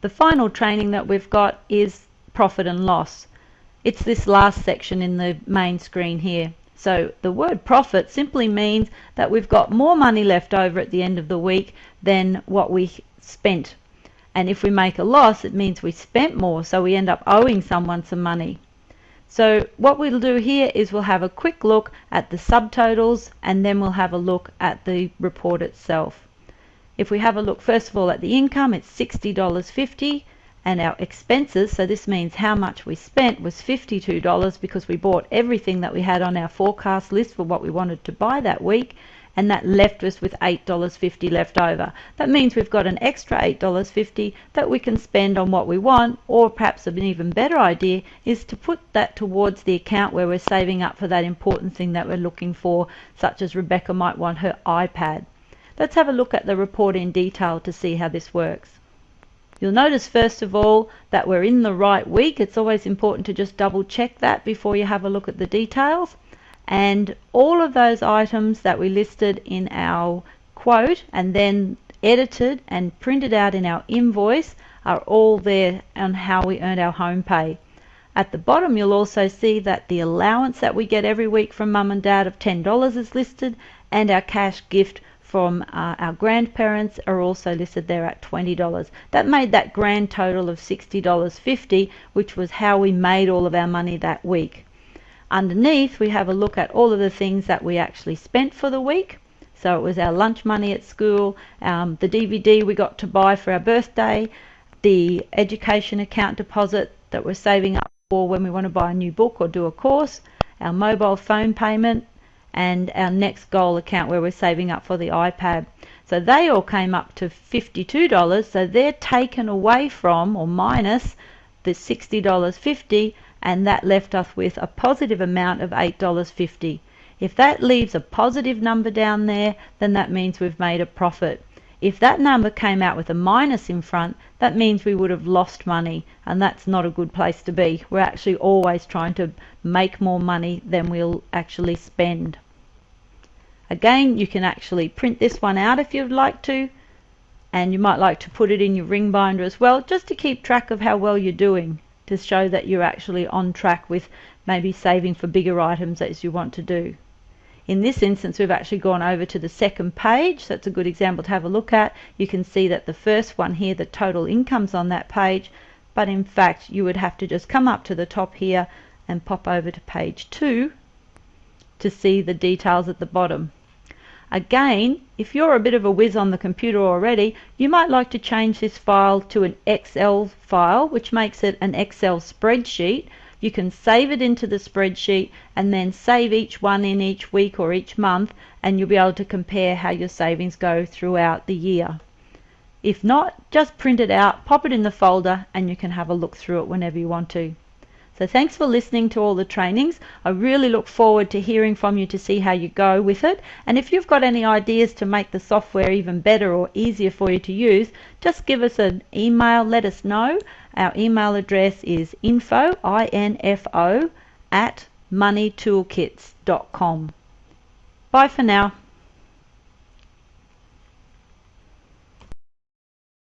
The final training that we've got is profit and loss. It's this last section in the main screen here. So the word profit simply means that we've got more money left over at the end of the week than what we spent. And if we make a loss, it means we spent more, so we end up owing someone some money. So what we'll do here is we'll have a quick look at the subtotals, and then we'll have a look at the report itself. If we have a look first of all at the income, it's $60.50, and our expenses, so this means how much we spent, was $52 because we bought everything that we had on our forecast list for what we wanted to buy that week, and that left us with $8.50 left over. That means we've got an extra $8.50 that we can spend on what we want, or perhaps an even better idea is to put that towards the account where we're saving up for that important thing that we're looking for, such as Rebecca might want her iPad. Let's have a look at the report in detail to see how this works. You'll notice first of all that we're in the right week. It's always important to just double check that before you have a look at the details. And all of those items that we listed in our quote and then edited and printed out in our invoice are all there on how we earned our home pay. At the bottom you'll also see that the allowance that we get every week from Mum and Dad of $10 is listed, and our cash gift from our grandparents are also listed there at $20. That made that grand total of $60.50, which was how we made all of our money that week. Underneath we have a look at all of the things that we actually spent for the week. So it was our lunch money at school, the DVD we got to buy for our birthday, the education account deposit that we're saving up for when we want to buy a new book or do a course, our mobile phone payment, and our next goal account where we're saving up for the iPad. So they all came up to $52, so they're taken away from or minus the $60.50, and that left us with a positive amount of $8.50. If that leaves a positive number down there, then that means we've made a profit. If that number came out with a minus in front, that means we would have lost money, and that's not a good place to be. We're actually always trying to make more money than we'll actually spend. Again, you can actually print this one out if you'd like to, and you might like to put it in your ring binder as well, just to keep track of how well you're doing, to show that you're actually on track with maybe saving for bigger items as you want to do. In this instance, we've actually gone over to the second page, so that's a good example to have a look at. You can see that the first one here, the total income's on that page, but in fact you would have to just come up to the top here and pop over to page 2 to see the details at the bottom. Again, if you're a bit of a whiz on the computer already, you might like to change this file to an Excel file, which makes it an Excel spreadsheet. You can save it into the spreadsheet and then save each one in each week or each month, and you'll be able to compare how your savings go throughout the year. If not, just print it out, pop it in the folder, and you can have a look through it whenever you want to. So thanks for listening to all the trainings. I really look forward to hearing from you to see how you go with it. And if you've got any ideas to make the software even better or easier for you to use, just give us an email, let us know. Our email address is info@moneytoolkits.com. Bye for now.